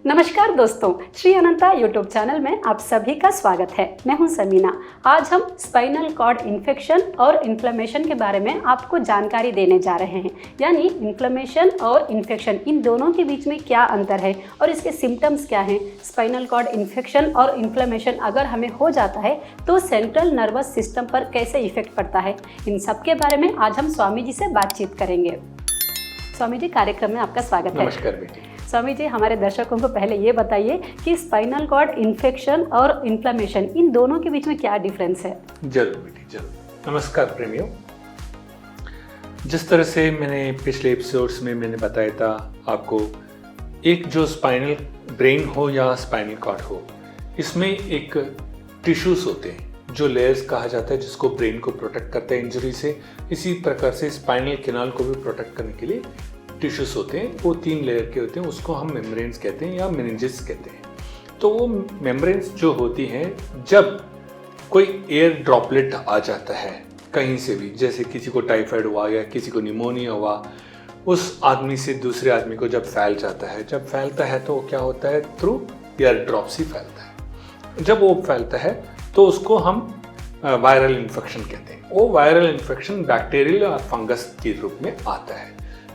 नमस्कार दोस्तों, श्री अनंता YouTube channel में आप सभी का स्वागत है। मैं हूं समीना। आज हम स्पाइनल कॉर्ड इन्फेक्शन और इन्फ्लेमेशन के बारे में आपको जानकारी देने जा रहे हैं। यानी इन्फ्लेमेशन और इन्फेक्शन, इन दोनों के बीच में क्या अंतर है और इसके सिम्टम्स क्या हैं। स्पाइनल कॉर्ड इन्फेक्शन और इन्फ्लेमेशन अगर हमें हो जाता है तो सेंट्रल नर्वस सिस्टम पर कैसे इफेक्ट पड़ता है, इन सब के बारे में आज हम स्वामी जी से बातचीत करेंगे। स्वामी जी, कार्यक्रम में आपका स्वागत है। नमस्कार बेटी। स्वामी जी, हमारे दर्शकों को पहले ये बताइए कि स्पाइनल कॉर्ड इन्फेक्शन और इन्फ्लेमेशन, इन दोनों के बीच में क्या डिफरेंस है। जरूर बेटी, जरूर। नमस्कार प्रेमियों। जिस तरह से मैंने पिछले एपिसोड्स में मैंने बताया था आपको, एक जो स्पाइनल ब्रेन हो या स्पाइनल कॉर्ड हो, इसमें एक टिश्यूज होते हैं जो लेयर्स कहा जाता है, जिसको ब्रेन को प्रोटेक्ट करता है इंजरी से। इसी प्रकार से स्पाइनल कैनाल को भी प्रोटेक्ट करने के लिए टिश्यूज होते हैं। वो 3 लेयर के होते हैं, उसको हम मेम्ब्रेन्स कहते हैं या मेनिंजेस कहते हैं। तो वो मेम्ब्रेन्स जो होती हैं, जब कोई एयर ड्रॉपलेट आ जाता है कहीं से भी, जैसे किसी को टाइफाइड हुआ या किसी को निमोनिया हुआ, उस आदमी से दूसरे आदमी को जब फैल जाता है, जब फैलता है तो क्या होता है, थ्रू एयर ड्रॉप्स ही फैलता है। जब वो फैलता है तो उसको हम वायरल इन्फेक्शन कहते हैं। वो वायरल इन्फेक्शन बैक्टीरियल या फंगस के रूप में आता है।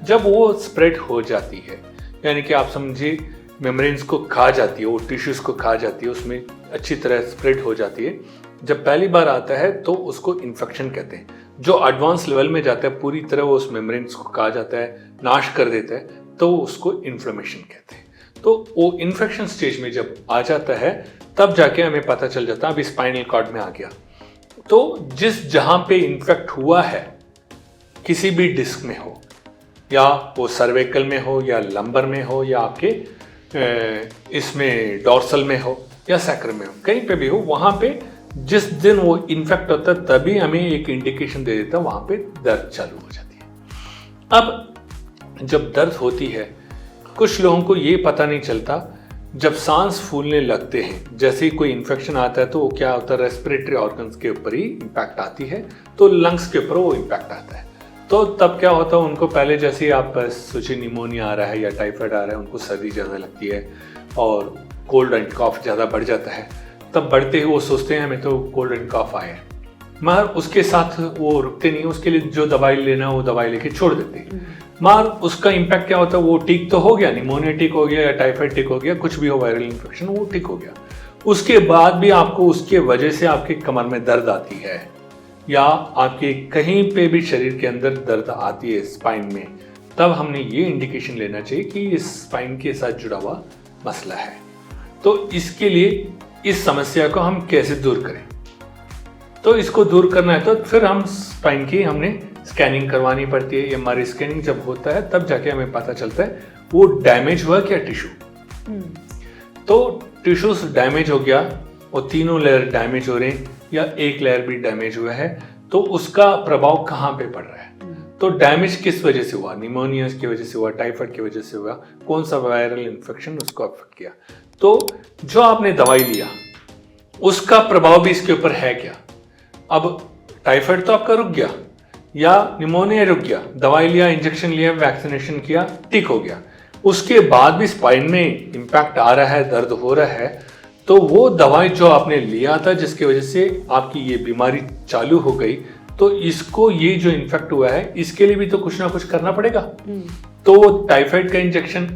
जब वो स्प्रेड हो जाती है, यानी कि आप समझिए मेम्ब्रेन्स को खा जाती है, वो टिश्यूज को खा जाती है, उसमें अच्छी तरह स्प्रेड हो जाती है। जब पहली बार आता है तो उसको इन्फेक्शन कहते हैं। जो एडवांस लेवल में जाता है, पूरी तरह वो उस मेम्ब्रेन्स को खा जाता है, नाश कर देता है, तो उसको इन्फ्लेमेशन कहते हैं। तो वो इन्फेक्शन स्टेज में जब आ जाता है, तब जाके हमें पता चल जाता है अभी स्पाइनल कॉर्ड में आ गया। तो जहां पे इन्फेक्ट हुआ है, किसी भी डिस्क में हो, या वो सर्वाइकल में हो या लंबर में हो या आपके इसमें डॉर्सल में हो या सैक्रम में हो, कहीं पे भी हो, वहां पे जिस दिन वो इन्फेक्ट होता है तभी हमें एक इंडिकेशन दे देता है, वहां पे दर्द चालू हो जाती है। अब जब दर्द होती है, कुछ लोगों को ये पता नहीं चलता, जब सांस फूलने लगते हैं, जैसे ही कोई इन्फेक्शन आता है तो वो क्या होता है, रेस्पिरेटरी ऑर्गन्स के ऊपर ही इम्पैक्ट आती है, तो लंग्स के ऊपर वो इम्पैक्ट आता है। तो तब क्या होता है, उनको पहले जैसे ही आप सोचिए निमोनिया आ रहा है या टाइफाइड आ रहा है, उनको सर्दी ज़्यादा लगती है और कोल्ड एंड कॉफ ज़्यादा बढ़ जाता है। तब बढ़ते ही वो सोचते हैं हमें तो कोल्ड एंड कॉफ आया है, मगर उसके साथ वो रुकते नहीं, उसके लिए जो दवाई लेना वो दवाई लेके छोड़ देते हैं। मगर उसका इम्पैक्ट क्या होता है, वो ठीक तो हो गया, निमोनिया ठीक हो गया या टाइफाइड ठीक हो गया, कुछ भी हो वायरल इन्फेक्शन, वो ठीक हो गया। उसके बाद भी आपको उसके वजह से आपके कमर में दर्द आती है या आपके कहीं पे भी शरीर के अंदर दर्द आती है स्पाइन में, तब हमने ये इंडिकेशन लेना चाहिए कि इस स्पाइन के साथ जुड़ा हुआ मसला है। तो इसके लिए इस समस्या को हम कैसे दूर करें, तो इसको दूर करना है तो फिर हम स्पाइन की हमने स्कैनिंग करवानी पड़ती है। एमआरआई स्कैनिंग जब होता है तब जाके हमें पता चलता है वो डैमेज हुआ क्या टिश्यू। तो टिश्यूज डैमेज हो गया, वो तीनों लेयर डैमेज हो रहे हैं या एक लेयर भी डैमेज हुआ है, तो उसका प्रभाव कहाँ पे पड़ रहा है। तो डैमेज किस वजह से हुआ, निमोनिया की वजह से हुआ, टाइफाइड की वजह से हुआ, कौन सा वायरल इन्फेक्शन उसको अफेक्ट किया। तो जो आपने दवाई लिया उसका प्रभाव भी इसके ऊपर है क्या। अब टाइफाइड तो आपका रुक गया या निमोनिया रुक गया, दवाई लिया, इंजेक्शन लिया, वैक्सीनेशन किया, ठीक हो गया, उसके बाद भी स्पाइन में इम्पैक्ट आ रहा है, दर्द हो रहा है, तो वो दवाई जो आपने लिया था जिसकी वजह से आपकी ये बीमारी चालू हो गई, तो इसको ये जो इन्फेक्ट हुआ है इसके लिए भी तो कुछ ना कुछ करना पड़ेगा। तो टाइफाइड का इंजेक्शन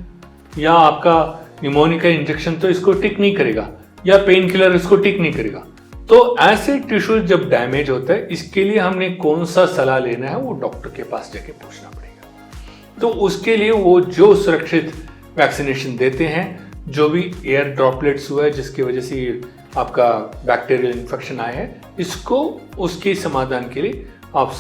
या आपका निमोनिया का इंजेक्शन तो इसको ठीक नहीं करेगा, या पेन किलर इसको ठीक नहीं करेगा। तो ऐसे टिश्यू जब डैमेज होता है, इसके लिए हमने कौन सा सलाह लेना है वो डॉक्टर के पास जाके पूछना पड़ेगा। तो उसके लिए वो जो सुरक्षित वैक्सीनेशन देते हैं, जो भी एयर ड्रॉपलेट्स हुआ है जिसकी वजह से आपका बैक्टीरियल इन्फेक्शन आया है, इसको उसके समाधान के लिए आप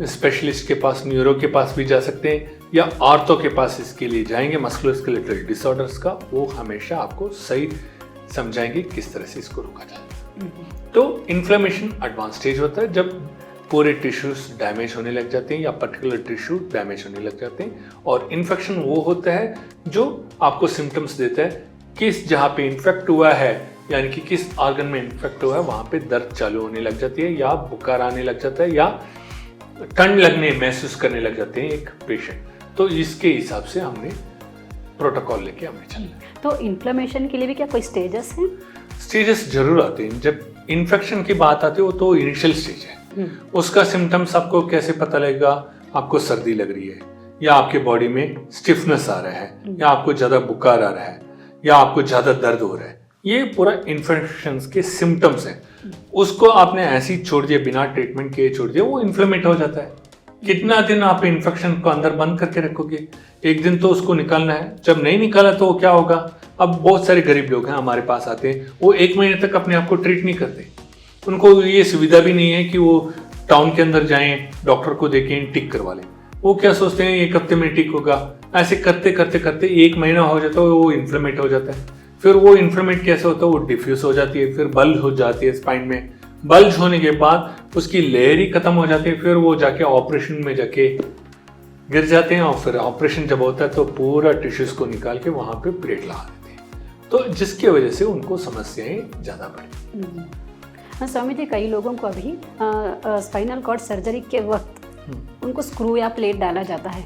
स्पेशलिस्ट के पास, न्यूरो के पास भी जा सकते हैं या आर्थो के पास इसके लिए जाएंगे, मस्कुलोस्केलेटल डिसऑर्डर्स का, वो हमेशा आपको सही समझाएंगे किस तरह से इसको रोका जाए। तो इन्फ्लेमेशन एडवांस स्टेज होता है जब पूरे टिश्यूज डैमेज होने लग जाते हैं या पर्टिकुलर टिश्यू डैमेज होने लग जाते हैं। और इन्फेक्शन वो होता है जो आपको सिम्टम्स देता है, किस जहाँ पे इन्फेक्ट हुआ है, यानी कि किस ऑर्गन में इन्फेक्ट हुआ है, वहाँ पे दर्द चालू होने लग जाती है या बुखार आने लग जाता है या ठंड लगने महसूस करने लग जाते हैं एक पेशेंट। तो इसके हिसाब से हमने प्रोटोकॉल लेके हमें चलना है। तो इन्फ्लेमेशन के लिए भी क्या कोई स्टेजेस हैं? स्टेजेस जरूर आते हैं। जब इन्फेक्शन की बात आती है वो तो इनिशियल स्टेज है। उसका सिम्टम्स आपको कैसे पता लगेगा? आपको सर्दी लग रही है, या आपके बॉडी में स्टिफनेस आ रहा है, या आपको ज्यादा बुखार आ रहा है, या आपको ज्यादा दर्द हो रहा है, ये पूरा इन्फेक्शन के सिम्टम्स हैं। उसको आपने ऐसे ही छोड़ दिया, बिना ट्रीटमेंट किए छोड़ दिया, वो इन्फ्लेमेट हो जाता है। कितना दिन आप इन्फेक्शन को अंदर बंद करके रखोगे? एक दिन तो उसको निकालना है। जब नहीं निकाला तो क्या होगा? अब बहुत सारे गरीब लोग हैं हमारे पास आते हैं, वो 1 महीने तक अपने आप को ट्रीट नहीं करते। उनको ये सुविधा भी नहीं है कि वो टाउन के अंदर जाएं, डॉक्टर को देखें, टिक करवा लें। वो क्या सोचते हैं 1 हफ्ते में ठीक होगा। ऐसे करते करते करते 1 महीना हो जाता है, वो इन्फ्लेमेट हो जाता है। फिर वो इन्फ्लेमेट कैसे होता है? वो डिफ्यूज हो जाती है, फिर बल्ज हो जाती है स्पाइन में। बल्ज होने के बाद उसकी लेयर ही खत्म हो जाती है, फिर वो जाके ऑपरेशन में जाके गिर जाते हैं, और फिर ऑपरेशन जब होता है तो पूरा टिश्यूज को निकाल के वहां पे प्लेट लगा देते हैं, तो जिसकी वजह से उनको समस्याएं ज्यादा बढ़ी। स्वामी जी, कई लोगों को अभी स्पाइनल कॉर्ड सर्जरी के वक्त उनको स्क्रू या प्लेट डाला जाता है,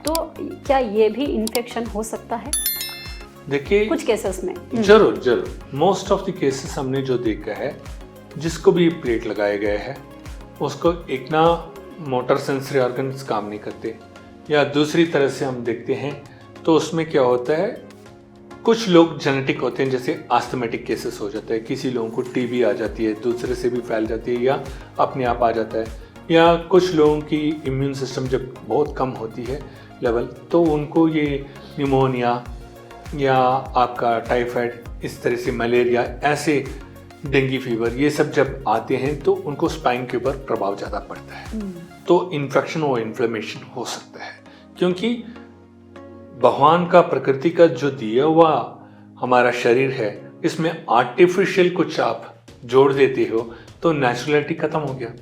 तो क्या ये भी इन्फेक्शन हो सकता है? देखिए, कुछ केसेस में जरूर मोस्ट ऑफ द केसेस हमने जो देखा है, जिसको भी प्लेट लगाए गए हैं उसको एक ना मोटर सेंसरी ऑर्गन्स काम नहीं करते, या दूसरी तरह से हम देखते हैं तो उसमें क्या होता है, कुछ लोग जेनेटिक होते हैं, जैसे आस्थमेटिक केसेस हो जाता है, किसी लोगों को टीबी आ जाती है, दूसरे से भी फैल जाती है, या अपने आप आ जाता है, या कुछ लोगों की इम्यून सिस्टम जब बहुत कम होती है लेवल, तो उनको ये निमोनिया या आपका टाइफाइड, इस तरह से मलेरिया, ऐसे डेंगू फीवर, ये सब जब आते हैं तो उनको स्पाइन के ऊपर प्रभाव ज़्यादा पड़ता है, तो इन्फेक्शन और इन्फ्लेमेशन हो सकता है। क्योंकि भगवान का, प्रकृति का जो दिया हुआ हमारा शरीर है, इसमें आर्टिफिशियल कुछ आप जोड़ देते हो तो नेचुरलिटी खत्म हो गया।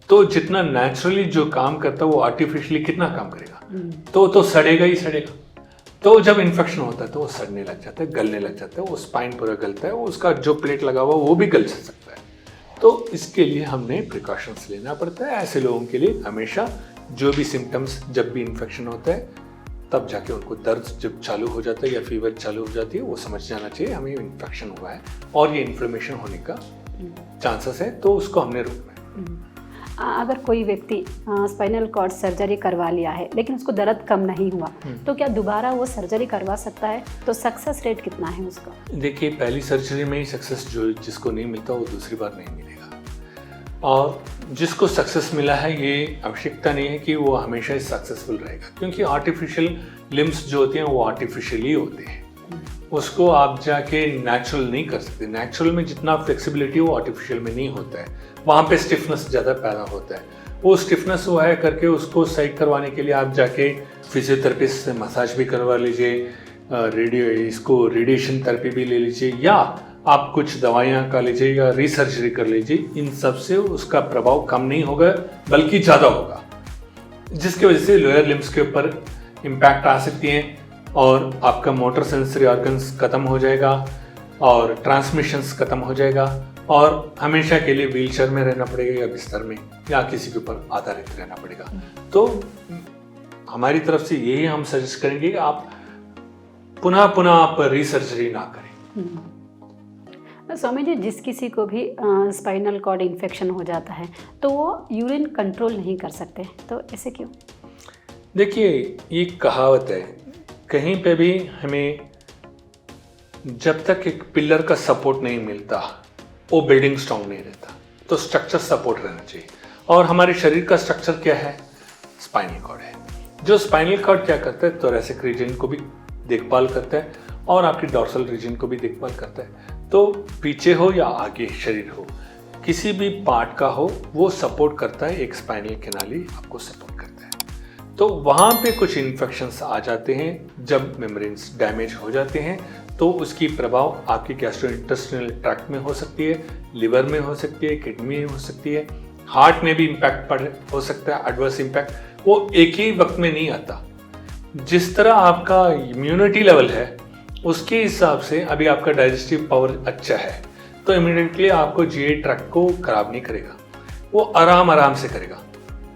तो जितना नेचुरली जो काम करता है वो आर्टिफिशियली कितना काम करेगा? तो सड़ेगा ही सड़ेगा। तो जब इन्फेक्शन होता है तो वो सड़ने लग जाता है, गलने लग जाता है, वो स्पाइन पूरा गलता है, उसका जो प्लेट लगा हुआ वो भी गल सकता है। तो इसके लिए हमने प्रिकॉशंस लेना पड़ता है। ऐसे लोगों के लिए हमेशा जो भी सिम्टम्स, जब भी इन्फेक्शन होता है, तब जाके उनको दर्द जब चालू हो जाता है या फीवर चालू हो जाती है, वो समझ जाना चाहिए हमें इन्फेक्शन हुआ है और ये इन्फ्लेमेशन होने का चांसेस है, तो उसको हमने रोकना है। अगर कोई व्यक्ति स्पाइनल कॉर्ड सर्जरी करवा लिया है लेकिन उसको दर्द कम नहीं हुआ, तो क्या दोबारा वो सर्जरी करवा सकता है? तो सक्सेस रेट कितना है उसका? देखिए, पहली सर्जरी में ही सक्सेस जिसको नहीं मिलता वो दूसरी बार नहीं मिलेगा, और जिसको सक्सेस मिला है ये आवश्यकता नहीं है कि वो हमेशा ही सक्सेसफुल रहेगा, क्योंकि आर्टिफिशियल लिम्स जो होते हैं वो आर्टिफिशियल ही होते हैं। उसको आप जाके नेचुरल नहीं कर सकते। नेचुरल में जितना फ्लेक्सिबिलिटी वो आर्टिफिशियल में नहीं होता है, वहाँ पे स्टिफनेस ज़्यादा पैदा होता है। वो स्टिफनेस वो है करके उसको सही करवाने के लिए आप जाके फिजियोथेरेपिस्ट से मसाज भी करवा लीजिए, रेडिएशन थेरेपी भी ले लीजिए, या आप कुछ दवाइयाँ खा लीजिए, या रीसर्जरी कर लीजिए। इन सब से उसका प्रभाव कम नहीं होगा बल्कि ज़्यादा होगा, जिसकी वजह से लोअर लिम्स के ऊपर इम्पैक्ट आ सकती हैं और आपका मोटर सेंसरी ऑर्गन्स खत्म हो जाएगा और ट्रांसमिशंस खत्म हो जाएगा, और हमेशा के लिए व्हीलचेयर में रहना पड़ेगा या बिस्तर में या किसी के ऊपर आधारित रहना पड़ेगा। तो हमारी तरफ से यही हम सजेस्ट करेंगे कि आप पुनः आप रीसर्जरी ना करें। स्वामी जी, जिस किसी को भी स्पाइनल कॉर्ड इन्फेक्शन हो जाता है तो वो यूरिन कंट्रोल नहीं कर सकते, तो ऐसे क्यों? देखिए, ये कहावत है, कहीं पे भी हमें जब तक एक पिलर का सपोर्ट नहीं मिलता वो बिल्डिंग स्ट्रांग नहीं रहता। तो स्ट्रक्चर सपोर्ट रहना चाहिए, और हमारे शरीर का स्ट्रक्चर क्या है? स्पाइनल कॉर्ड है। जो स्पाइनल कॉर्ड क्या करता है? थोरैसिक रीजन को भी देखभाल करता है और आपकी डॉर्सल रीजन को भी देखभाल करता है। तो पीछे हो या आगे शरीर हो, किसी भी पार्ट का हो, वो सपोर्ट करता है। एक स्पाइनल कैनाल ही आपको सपोर्ट करता है। तो वहाँ पे कुछ इन्फेक्शंस आ जाते हैं, जब मेम्ब्रेन्स डैमेज हो जाते हैं तो उसकी प्रभाव आपकी गैस्ट्रोइंटेस्टिनल ट्रैक्ट में हो सकती है, लिवर में हो सकती है, किडनी में हो सकती है, हार्ट में भी इम्पैक्ट हो सकता है। एडवर्स इम्पैक्ट वो एक ही वक्त में नहीं आता। जिस तरह आपका इम्यूनिटी लेवल है उसके हिसाब से अभी आपका डाइजेस्टिव पावर अच्छा है तो इमीडिएटली आपको जीआई ट्रैक्ट को खराब नहीं करेगा, वो आराम से करेगा।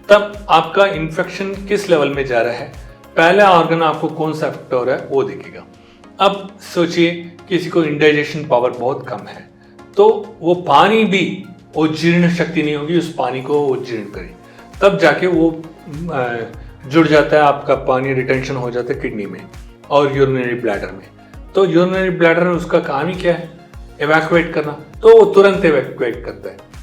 तब आपका इन्फेक्शन किस लेवल में जा रहा है, पहला ऑर्गन आपको कौन सा अफेक्ट हो रहा है वो देखेगा। अब सोचिए किसी को इंडाइजेशन पावर बहुत कम है, तो वो पानी भी, वो जीर्ण शक्ति नहीं होगी उस पानी को वो जीर्ण करे, तब जाके वो जुड़ जाता है, आपका पानी रिटेंशन हो जाता है किडनी में और यूरिनरी ब्लैडर में। तो यूरिनरी ब्लैडर उसका काम ही क्या है, एवैक्यूएट करना, तो वो तुरंत एवैक्यूएट करता है।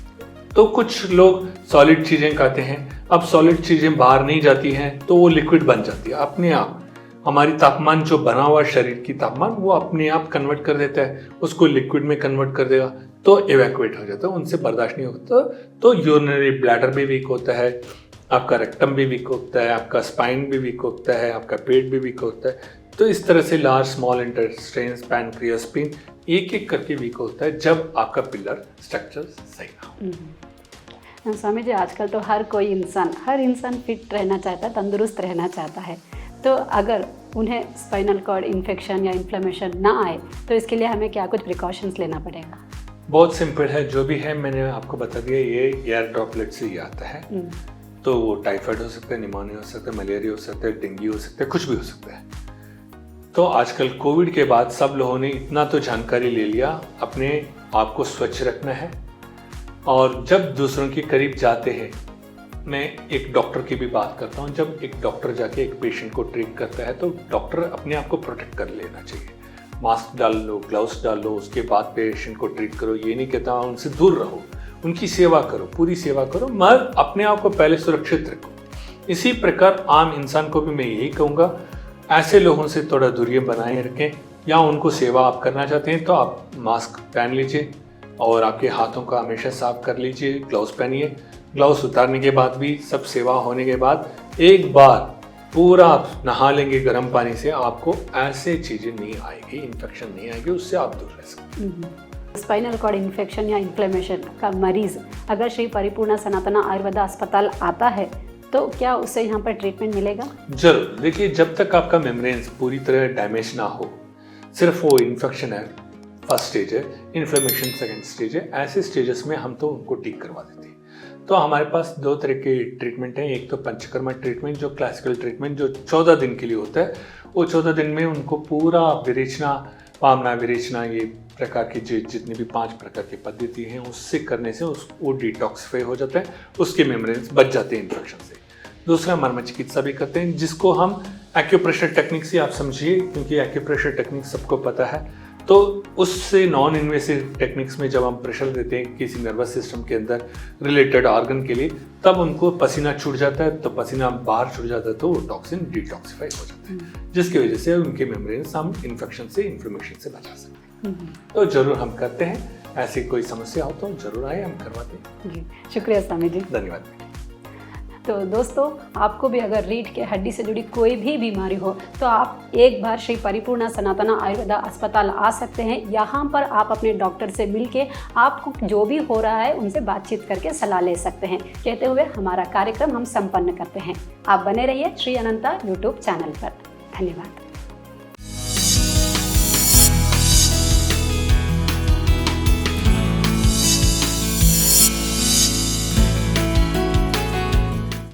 तो कुछ लोग सॉलिड चीज़ें खाते हैं, अब सॉलिड चीज़ें बाहर नहीं जाती हैं तो वो लिक्विड बन जाती है अपने आप। हमारी तापमान जो बना हुआ शरीर की तापमान वो अपने आप कन्वर्ट कर देता है, उसको लिक्विड में कन्वर्ट कर देगा, तो एवैक्यूएट हो जाता है, उनसे बर्दाश्त नहीं होता। तो यूरिनरी ब्लैडर भी वीक होता है, आपका रेक्टम भी वीक होता है, आपका स्पाइन भी वीक होता है, आपका पेट भी वीक होता है। तो इस तरह से large small intestine, pancreas, spleen एक एक करके वीक होता है जब आपका पिलर स्ट्रक्चर सही ना हो। स्वामी जी, आजकल तो हर इंसान फिट रहना चाहता है, तंदुरुस्त रहना चाहता है। तो अगर उन्हें स्पाइनल कॉर्ड इन्फेक्शन या इन्फ्लेमेशन ना आए तो इसके लिए हमें क्या कुछ प्रिकॉशंस लेना पड़ेगा? बहुत सिंपल है, जो भी है मैंने आपको बता दिया, ये एयर ड्रॉपलेट से ही आता है। तो वो टाइफाइड हो सकता है, निमोनिया हो सकता है, मलेरिया हो सकता है, डेंगू हो सकता है, कुछ भी हो सकता है। तो आजकल कोविड के बाद सब लोगों ने इतना तो जानकारी ले लिया, अपने आप को स्वच्छ रखना है। और जब दूसरों के करीब जाते हैं, मैं एक डॉक्टर की भी बात करता हूँ, जब एक डॉक्टर जाके एक पेशेंट को ट्रीट करता है तो डॉक्टर अपने आप को प्रोटेक्ट कर लेना चाहिए। मास्क डाल लो, ग्लव्स डाल लो, उसके बाद पेशेंट को ट्रीट करो। ये नहीं कहता उनसे दूर रहो, उनकी सेवा करो, पूरी सेवा करो, मगर अपने आप को पहले सुरक्षित रखो। इसी प्रकार आम इंसान को भी मैं यही कहूँगा, ऐसे लोगों से थोड़ा दूरी बनाए रखें, या उनको सेवा आप करना चाहते हैं तो आप मास्क पहन लीजिए और आपके हाथों का हमेशा साफ कर लीजिए, ग्लव्स पहनिए। ग्लव्स उतारने के बाद भी, सब सेवा होने के बाद एक बार पूरा आप नहा लेंगे गर्म पानी से, आपको ऐसे चीज़ें नहीं आएगी, इन्फेक्शन नहीं आएगी, उससे आप दूर रह सकते। स्पाइनल कॉर्ड इन्फेक्शन या इन्फ्लेमेशन का मरीज अगर श्री परिपूर्णा सनातना आयुर्वेदा अस्पताल आता है तो क्या उससे यहाँ पर ट्रीटमेंट मिलेगा? जरूर। देखिए, जब तक आपका मेम्ब्रेन्स पूरी तरह डैमेज ना हो, सिर्फ वो इन्फेक्शन है फर्स्ट स्टेज है, इन्फ्लेमेशन सेकंड स्टेज है, ऐसे स्टेजेस में हम तो उनको ठीक करवा देते हैं। तो हमारे पास दो तरह के ट्रीटमेंट हैं। एक तो पंचकर्मा ट्रीटमेंट, जो क्लासिकल ट्रीटमेंट जो 14 दिन के लिए होता है, वो 14 दिन में उनको पूरा विरेचना, पामना विरेचना, ये प्रकार की जितनी भी 5 प्रकार की पद्धति हैं उससे करने से वो डिटॉक्सिफाई हो जाता है, उसके मेम्ब्रेन्स बच जाते हैं इन्फेक्शन से। दूसरा मर्म चिकित्सा भी करते हैं, जिसको हम एक्यूप्रेशर टेक्निक से, आप समझिए, क्योंकि एक्यूप्रेशर टेक्निक सबको पता है। तो उससे नॉन इन्वेसिव टेक्निक्स में जब हम प्रेशर देते हैं किसी नर्वस सिस्टम के अंदर रिलेटेड ऑर्गन के लिए, तब उनको पसीना छूट जाता है, तो पसीना बाहर छूट जाता है तो वो टॉक्सिन डिटॉक्सिफाई हो जाता है, जिसकी वजह से उनके मेम्ब्रेन्स हम इन्फेक्शन से, इन्फ्लेमेशन से बचा सकते हैं। तो जरूर हम करते हैं, ऐसी कोई समस्या हो तो जरूर आए, हम करवाते हैं। जी, शुक्रिया स्वामी जी, धन्यवाद। तो दोस्तों, आपको भी अगर रीढ़ के हड्डी से जुड़ी कोई भी बीमारी हो तो आप एक बार श्री परिपूर्णा सनातना आयुर्वेदा अस्पताल आ सकते हैं। यहाँ पर आप अपने डॉक्टर से मिलके आपको जो भी हो रहा है उनसे बातचीत करके सलाह ले सकते हैं। कहते हुए हमारा कार्यक्रम हम संपन्न करते हैं। आप बने रहिए श्री अनंता यूट्यूब चैनल पर। धन्यवाद।